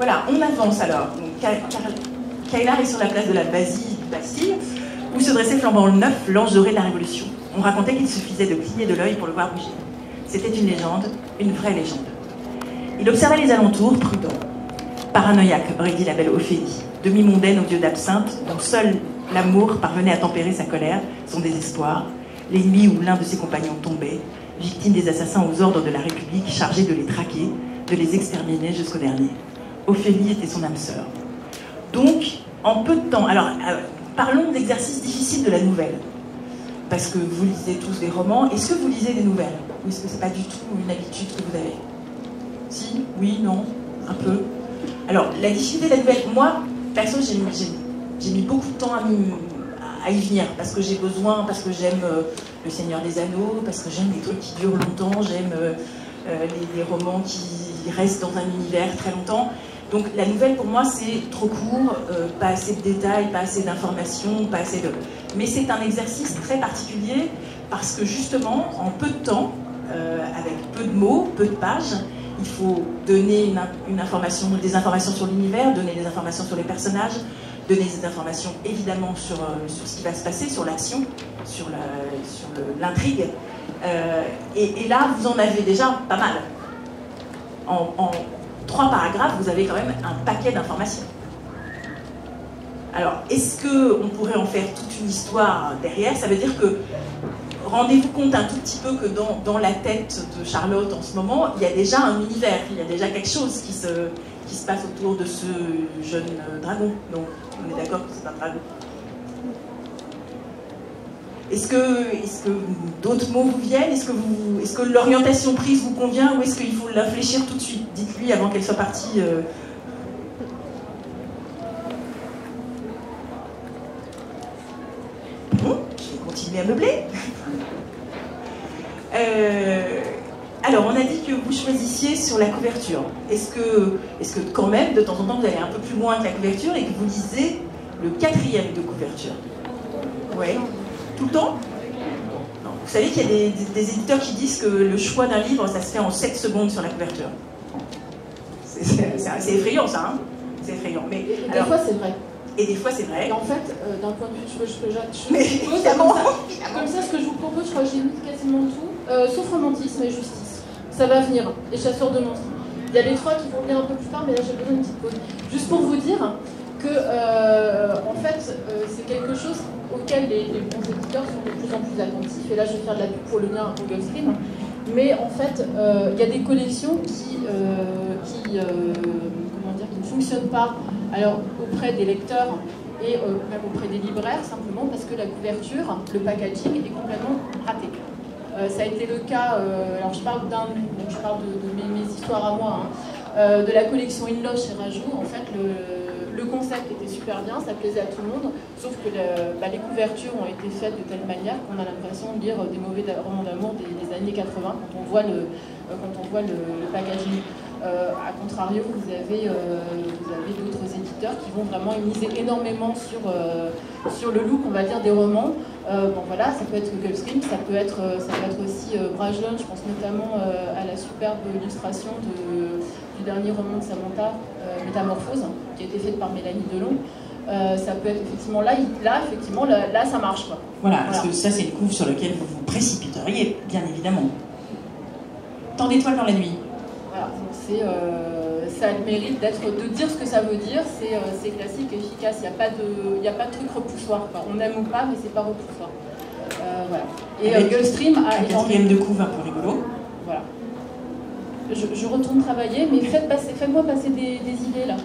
Voilà, on avance alors. Kaylar est sur la place de la Bastille, où se dressait flambant neuf l'ange doré de la Révolution. On racontait qu'il suffisait de cligner de l'œil pour le voir bouger. C'était une légende, une vraie légende. Il observait les alentours, prudent. Paranoïaque, aurait dit la belle Ophélie, demi-mondaine aux yeux d'absinthe, dont seul l'amour parvenait à tempérer sa colère, son désespoir, les nuits où l'un de ses compagnons tombait, victime des assassins aux ordres de la République, chargés de les traquer, de les exterminer jusqu'au dernier. Ophélie était son âme sœur. Donc, en peu de temps, alors parlons d'exercice difficile de la nouvelle. Parce que vous lisez tous des romans, est-ce que vous lisez des nouvelles? Ou est-ce que c'est pas du tout une habitude que vous avez? Si? Oui? Non? Un peu? Alors, la difficulté de la nouvelle, moi, perso, j'ai mis beaucoup de temps à y venir, parce que j'ai besoin, parce que j'aime Le Seigneur des Anneaux, parce que j'aime des trucs qui durent longtemps, j'aime les romans qui restent dans un univers très longtemps. Donc la nouvelle pour moi c'est trop court, pas assez de détails, pas assez d'informations, pas assez de... Mais c'est un exercice très particulier parce que justement en peu de temps, avec peu de mots, peu de pages, il faut donner des informations sur l'univers, donner des informations sur les personnages, donner des informations évidemment sur ce qui va se passer, sur l'action, sur l'intrigue. Et là vous en avez déjà pas mal. En 3 paragraphes, vous avez quand même un paquet d'informations. Alors, est-ce qu'on pourrait en faire toute une histoire derrière? Ça veut dire que, rendez-vous compte un tout petit peu que dans la tête de Charlotte en ce moment, il y a déjà un univers, il y a déjà quelque chose qui se passe autour de ce jeune dragon. Donc, on est d'accord que c'est un dragon. Est-ce que d'autres mots vous viennent? Est-ce que l'orientation prise vous convient ou est-ce qu'il faut l'infléchir tout de suite? Dites-lui avant qu'elle soit partie. Bon, je vais continuer à meubler. Alors, on a dit que vous choisissiez sur la couverture. Est-ce que quand même, de temps en temps, vous allez un peu plus loin que la couverture et que vous lisez le 4e de couverture? Ouais. Tout le temps? Non. Vous savez qu'il y a des éditeurs qui disent que le choix d'un livre, ça se fait en 7 secondes sur la couverture. C'est assez effrayant, ça, hein? C'est effrayant. Mais, des fois, c'est vrai. Et des fois, c'est vrai. Et en fait, d'un point de vue, mais évidemment, comme ça, ce que je vous propose, je crois que j'ai mis quasiment tout, sauf romantisme et justice. Ça va venir. Les chasseurs de monstres. Il y a les 3 qui vont venir un peu plus tard, mais là, j'ai besoin d'une petite pause. Juste pour vous dire que, en fait, c'est quelque chose auquel les bons éditeurs sont de plus en plus attentifs. Et là, je vais faire de la pub pour le lien au Gulfstream. Mais en fait, il y a des collections qui ne fonctionnent pas alors, auprès des lecteurs et même auprès des libraires, simplement parce que la couverture, le packaging est complètement raté. Ça a été le cas, alors je parle de mes histoires à moi, hein, de la collection Inloche chez Rajou. En fait, le concept était super bien, ça plaisait à tout le monde, sauf que les couvertures ont été faites de telle manière qu'on a l'impression de lire des mauvais romans d'amour des années 80 quand on voit le packaging. A contrario, vous avez d'autres éditeurs qui vont vraiment miser énormément sur le look, on va dire, des romans. Bon voilà, ça peut être Gulfstream, ça peut être aussi Brajlon. Je pense notamment à la superbe illustration du dernier roman de Samantha, Métamorphose, qui a été faite par Mélanie Delon. Ça peut être effectivement là ça marche, quoi. Voilà, parce que ça c'est une couve sur laquelle vous vous précipiteriez, bien évidemment. Tant d'étoiles dans la nuit. Voilà, donc ça a le mérite de dire ce que ça veut dire, c'est classique, efficace, il n'y a pas de truc repoussoir, quoi. On aime ou pas, mais c'est pas repoussoir. Voilà. Et Gulfstream a un 4e de couve un peu rigolo. Voilà. Je retourne travailler, mais faites-moi passer des idées là.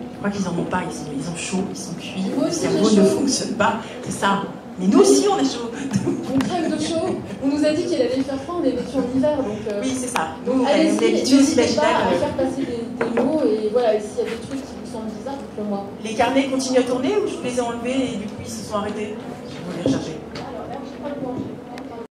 Je crois qu'ils en ont pas, ils ont chaud, ils sont cuits, le cerveau ne fonctionne pas, c'est ça. Mais nous aussi on a chaud. On crève de chaud. On nous a dit qu'il allait faire froid, on est sur l'hiver, donc... Oui, c'est ça. Donc allez-y, n'hésitez pas à faire passer des mots, et voilà, et s'il y a des trucs qui vous semblent bizarres, dites-le moi. Les carnets continuent à tourner ou je vous les ai enlevés et du coup ils se sont arrêtés? Je vais vous les recharger. Alors là, je prends le point.